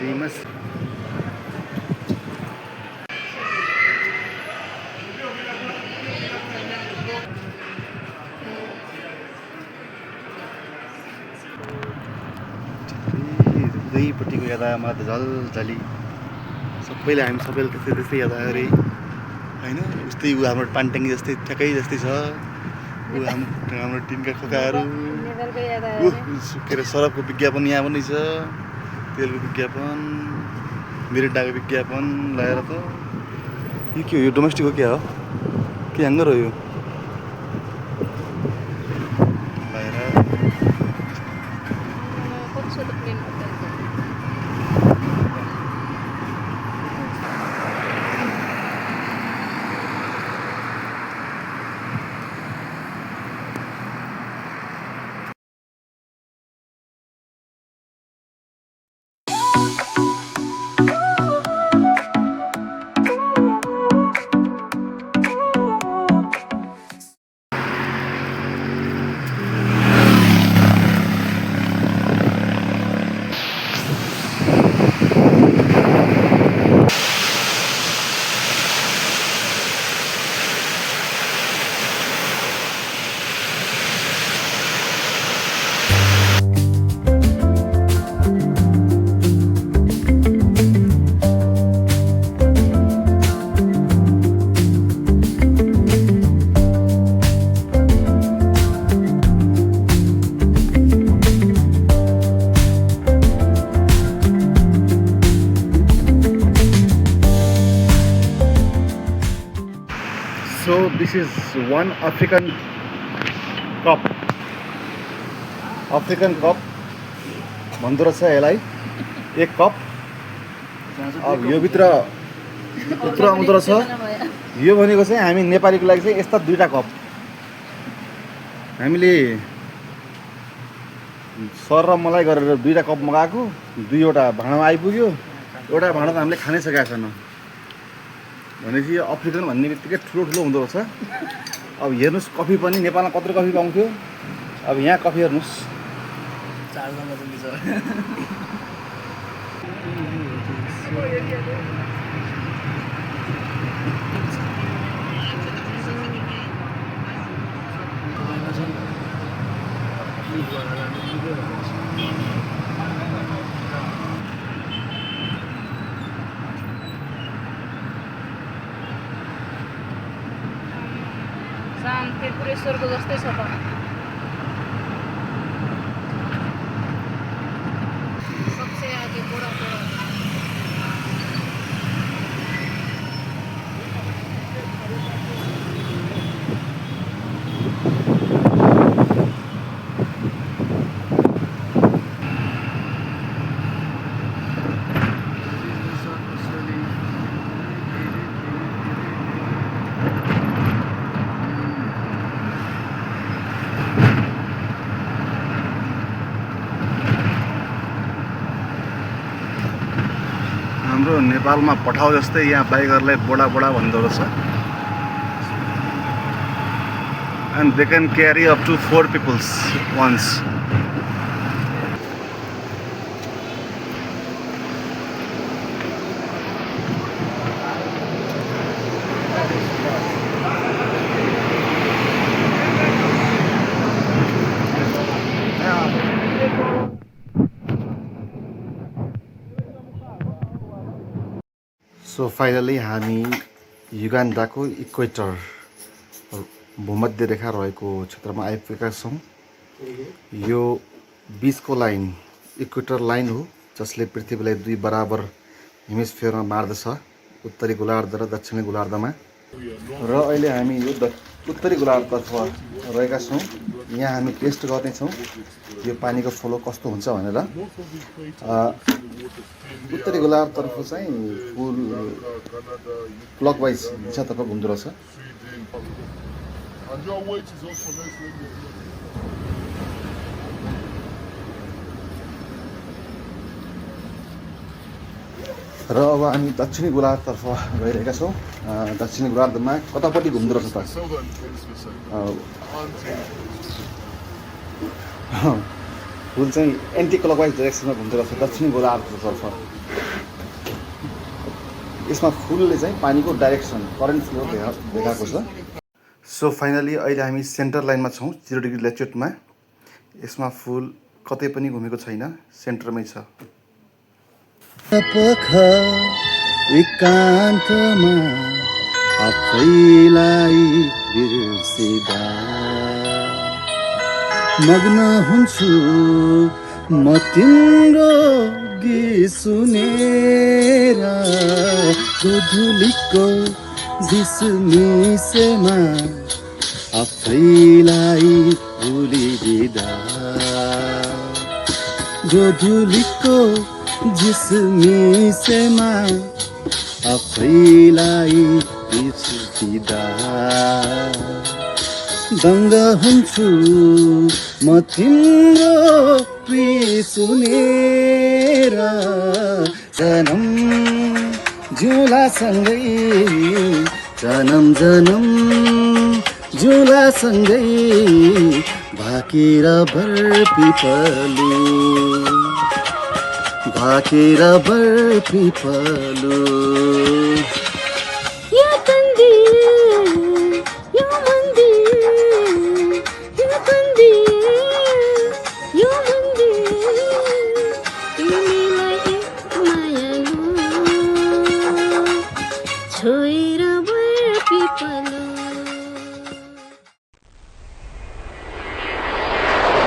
Rimas. दुईपट्टिको यादामा त झलझली सबैले हामी सबैले त्यस्तै त्यस्तै याद आयो अरे होइन। उस्तै ऊ हाम्रो पानट्याङ्गी जस्तै ठ्याक्कै जस्तै छ। ऊ हाम्रो टिनका खोकाहरू, के अरे सरफको विज्ञापन यहाँ पनि छ, तेलको विज्ञापन, मिरिन्डाको विज्ञापन लगाएर त। यो के हो? यो डोमेस्टिक हो क्या हो? के ह्याङ्गर हो यो? So this is one African cup. African cup भन्दो रहेछ यसलाई, एक कप। अब यो भित्र यत्रो आउँदो रहेछ। यो भनेको चाहिँ हामी नेपालीको लागि चाहिँ यस्ता दुईटा कप हामीले सर र मलाई गरेर दुईटा कप मगाएको, दुईवटा भाँडामा आइपुग्यो। एउटा भाँडा त हामीले खानै सकेका छैन। भनेपछि यो अफ्रिकन भन्ने बित्तिकै ठुलो ठुलो हुँदो रहेछ। अब हेर्नुहोस्, कफी पनि नेपालमा कत्रो कफी पाउँथ्यो, अब यहाँ कफी हेर्नुहोस्। त्रिपुरेश्वरको जस्तै छ त। सबसे आगे बडा बडा हाम्रो नेपालमा पठाउ जस्तै यहाँ बाइकरलाई बोडा बोडा भन्दो रहेछ। And they can carry up to 4 peoples ones. So finally हामी युगान्डाको इक्वेटर भूमध्य रेखा रहेको क्षेत्रमा आइपुगेका छौँ। यो बिचको लाइन इक्वेटर लाइन हो जसले पृथ्वीलाई दुई बराबर हेमिस्फियरमा बाँड्दछ, उत्तरी गोलार्ध र दक्षिणी गोलार्धमा। र अहिले हामी यो उत्तरी गोलार्धतर्फ रहेका छौँ। यहाँ हामी टेस्ट गर्नेछौँ यो पानीको फ्लो कस्तो हुन्छ भनेर। उत्तरी गोलार्धतर्फ चाहिँ फुल क्लकवाइज दिशातर्फ घुम्दो रहेछ। र अब हामी दक्षिणी गोलार्धतर्फ गइरहेका छौँ। दक्षिणी गोलार्धमा कतापट्टि घुम्दो रहेछ त? फुल चाहिँ एन्टी क्लकवाइज डाइरेक्सनमा घुम्दो रहेछ दक्षिणी गोलार्धतर्फ। यसमा फुलले चाहिँ पानीको डाइरेक्सन करेन्ट फ्लो देखाएको छ। सो फाइनली अहिले हामी सेन्टर लाइनमा छौँ, 0 डिग्री ल्याटिट्युडमा। यसमा फुल कतै पनि घुमेको छैन, सेन्टरमै छ। एकान्तमा आफैलाई बिर्सिदा मग्न हुन्छु म तिम्रो गीत सुनेर, गोधुलीको झिसमिसेमा आफैलाई भुलिदिँदा, गोधुलीको झिसमिसेमा आफैलाई बिर्सिदा दङ्ग हुन्छु म तिम्रो प्रिय सुनेर, जनम झुलासँगै जनम जनम झुलासँगै भाकेर भर पिपलु, भाकेर भर पिपलु।